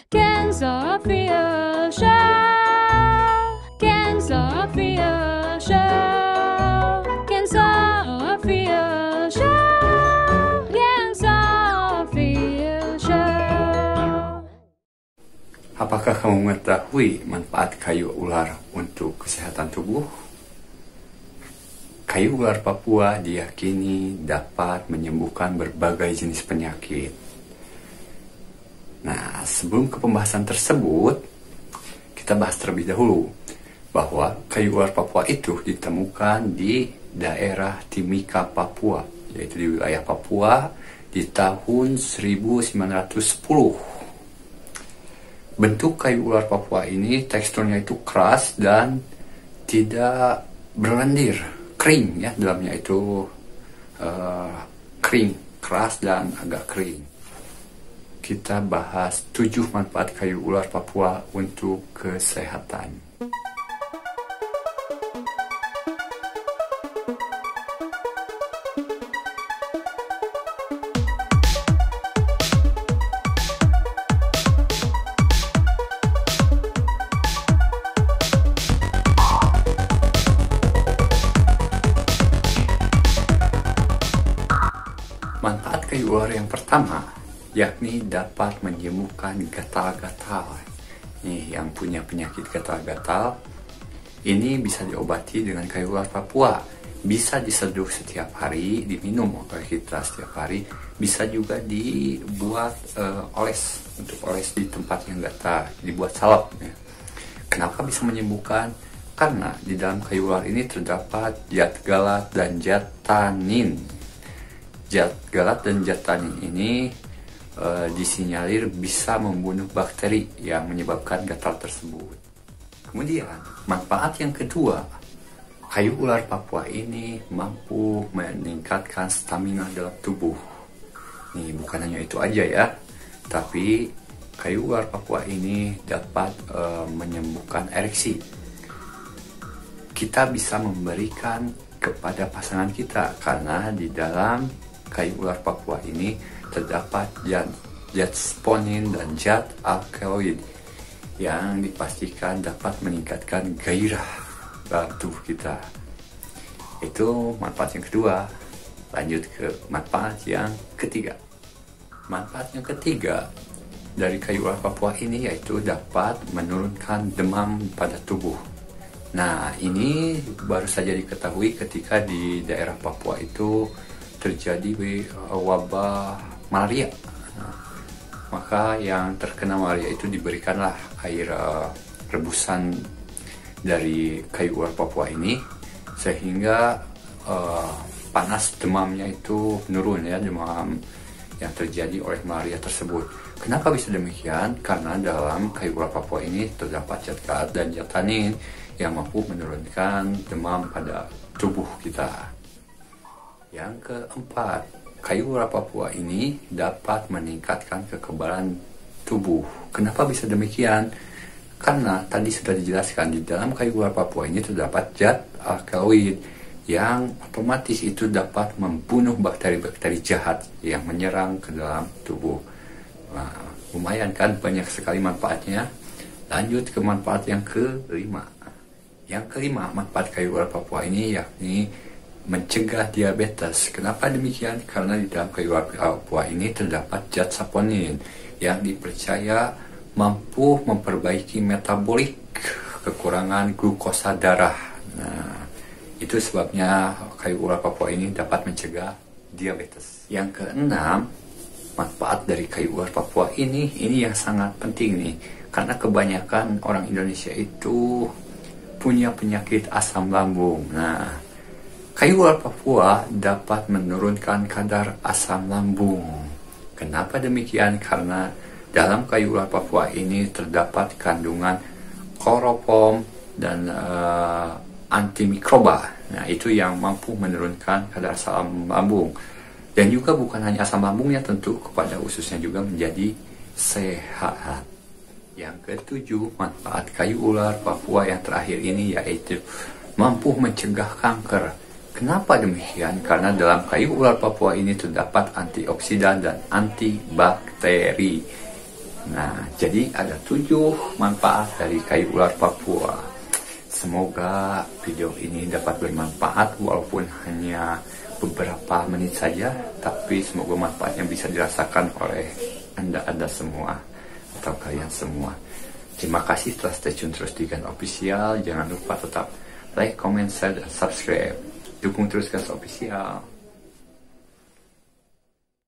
Cancer Fear Show. Cancer Fear Show. Cancer Fear Show. Cancer Fear Show. Apakah kamu mengetahui manfaat kayu ular untuk kesehatan tubuh? Kayu ular Papua diyakini dapat menyembuhkan berbagai jenis penyakit. Nah, sebelum ke pembahasan tersebut, kita bahas terlebih dahulu bahwa kayu ular Papua itu ditemukan di daerah Timika, Papua, yaitu di wilayah Papua di tahun 1910. Bentuk kayu ular Papua ini teksturnya itu keras dan tidak berlendir, kering ya, dalamnya itu kering, keras dan agak kering. Kita bahas 7 manfaat kayu ular Papua untuk kesehatan. Manfaat kayu ular yang pertama yakni dapat menyembuhkan gatal-gatal. Nih, yang punya penyakit gatal-gatal ini bisa diobati dengan kayu ular Papua. Bisa diseduh setiap hari, diminum oleh kita setiap hari. Bisa juga dibuat oles, untuk oles di tempat yang gatal, dibuat salep ya. Kenapa bisa menyembuhkan? Karena di dalam kayu ular ini terdapat zat galat dan zat tanin. Zat galat dan zat tanin ini disinyalir bisa membunuh bakteri yang menyebabkan gatal tersebut. Kemudian, manfaat yang kedua, kayu ular Papua ini mampu meningkatkan stamina dalam tubuh. Nih, bukan hanya itu aja ya, tapi kayu ular Papua ini dapat menyembuhkan ereksi. Kita bisa memberikan kepada pasangan kita karena di dalam kayu ular Papua ini terdapat zat sponin dan zat alkaloid yang dipastikan dapat meningkatkan gairah dalam tubuh kita. Itu manfaat yang kedua. Lanjut ke manfaat yang ketiga. Manfaat yang ketiga dari kayu ular Papua ini yaitu dapat menurunkan demam pada tubuh. Nah, ini baru saja diketahui ketika di daerah Papua itu terjadi wabah malaria. Maka yang terkena malaria itu diberikanlah air rebusan dari kayu ular Papua ini sehingga panas demamnya itu menurun ya, demam yang terjadi oleh malaria tersebut. Kenapa bisa demikian? Karena dalam kayu ular Papua ini terdapat zat galat dan zat tanin yang mampu menurunkan demam pada tubuh kita. Yang keempat, kayu ular Papua ini dapat meningkatkan kekebalan tubuh. Kenapa bisa demikian? Karena tadi sudah dijelaskan di dalam kayu ular Papua ini terdapat zat alkaloid yang otomatis itu dapat membunuh bakteri-bakteri jahat yang menyerang ke dalam tubuh. Nah, lumayan kan, banyak sekali manfaatnya. Lanjut ke manfaat yang kelima. Yang kelima, manfaat kayu ular Papua ini yakni mencegah diabetes. Kenapa demikian? Karena di dalam kayu ular Papua ini terdapat zat saponin yang dipercaya mampu memperbaiki metabolik, kekurangan glukosa darah. Nah, itu sebabnya kayu ular Papua ini dapat mencegah diabetes. Yang keenam, manfaat dari kayu ular Papua ini yang sangat penting nih, karena kebanyakan orang Indonesia itu punya penyakit asam lambung. Nah, kayu ular Papua dapat menurunkan kadar asam lambung. Kenapa demikian? Karena dalam kayu ular Papua ini terdapat kandungan kloropom dan antimikroba. Nah, itu yang mampu menurunkan kadar asam lambung. Dan juga bukan hanya asam lambungnya, tentu kepada ususnya juga menjadi sehat. Yang ketujuh, manfaat kayu ular Papua yang terakhir ini yaitu mampu mencegah kanker. Kenapa demikian? Karena dalam kayu ular Papua ini terdapat antioksidan dan antibakteri. Nah, jadi ada 7 manfaat dari kayu ular Papua. Semoga video ini dapat bermanfaat walaupun hanya beberapa menit saja, tapi semoga manfaatnya bisa dirasakan oleh Anda semua atau kalian semua. Terima kasih telah stay tune terus di Gans Official. Jangan lupa tetap like, comment, share, dan subscribe. Dukung terus Gans Official.